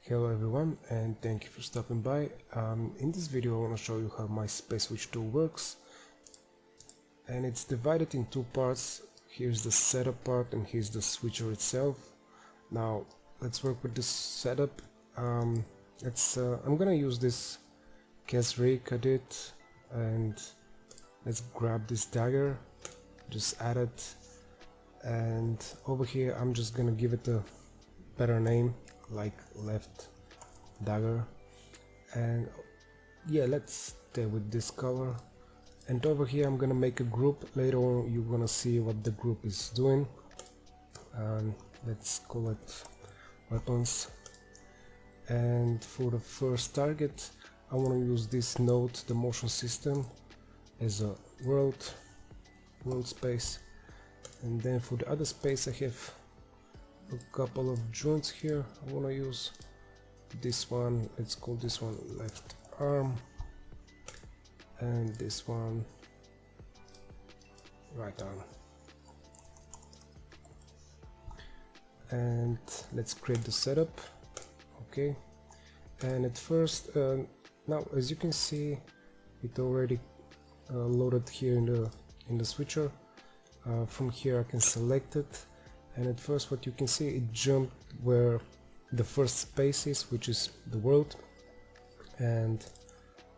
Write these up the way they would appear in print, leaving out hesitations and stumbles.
Hello everyone, and thank you for stopping by. In this video I want to show you how my space switch tool works, and it's divided in two parts. Here's the setup part and here's the switcher itself. Now let's work with this setup. I'm gonna use this cast rig I did, and let's grab this dagger, just add it, and over here I'm just gonna give it a better name like left dagger, and yeah, let's stay with this color. And over here I'm gonna make a group. Later on you're gonna see what the group is doing. Let's call it weapons, and for the first target I want to use this node, the motion system, as a world space. And then for the other space I have a couple of joints here. I want to use this one, let's call this one left arm, and this one right arm. And let's create the setup. Okay, and at first now as you can see it already loaded here in the switcher. From here I can select it, and at first what you can see, it jumped where the first space is, which is the world. And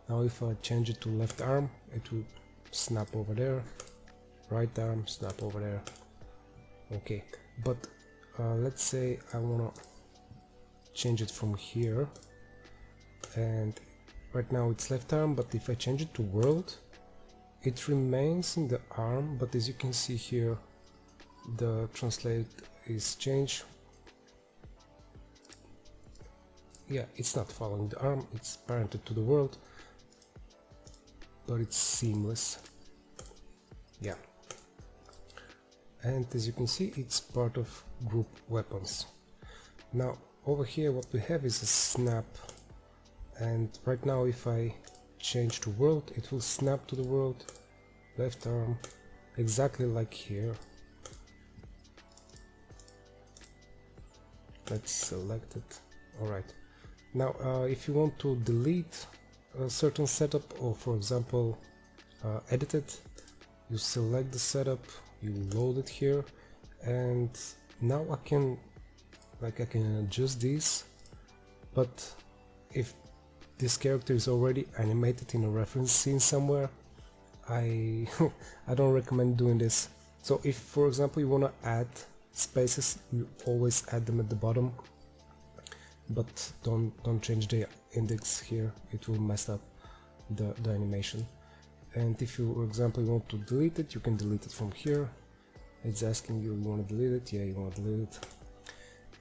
now if I change it to left arm, it will snap over there, right arm, snap over there. Okay, but let's say I want to change it from here, and right now it's left arm, but if I change it to world, it remains in the arm, but as you can see here the translate is changed. Yeah, it's not following the arm, it's parented to the world, but it's seamless. Yeah, and as you can see it's part of group weapons. Now over here what we have is a snap, and right now if I change to world, it will snap to the world, left arm, exactly like here. Let's select it. Alright, now if you want to delete a certain setup, or for example edit it, you select the setup, you load it here, and now I can adjust these. But if this character is already animated in a reference scene somewhere, I don't recommend doing this. So if for example you want to add spaces, you always add them at the bottom, but don't change the index here, it will mess up the animation. And if you, for example, you want to delete it, you can delete it from here. It's asking you want to delete it, yeah, you want to delete it.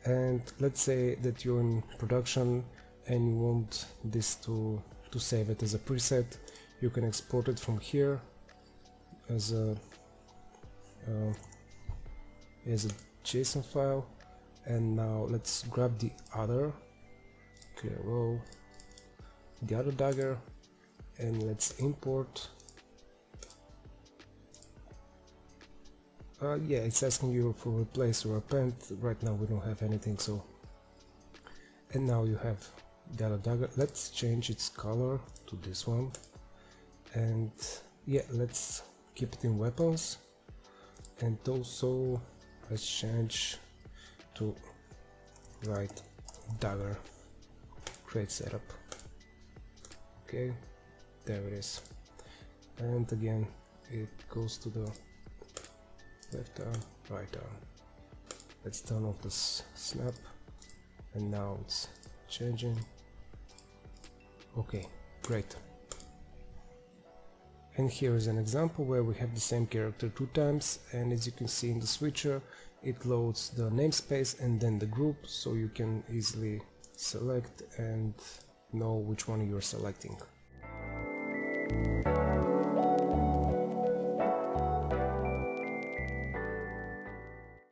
And let's say that you're in production and you want this to save it as a preset, you can export it from here as a JSON file. And now let's grab the other clear row, the other dagger, and let's import. Yeah, it's asking you for replace or append. Right now we don't have anything, so. And now you have the other dagger. Let's change its color to this one, and yeah, let's keep it in weapons. And also let's change to right dagger, create setup. Okay, there it is. And again it goes to the left arm, right arm. Let's turn off this snap, and now it's changing. Okay, great. And here is an example where we have the same character 2 times, and as you can see in the switcher, it loads the namespace and then the group, so you can easily select and know which one you're selecting.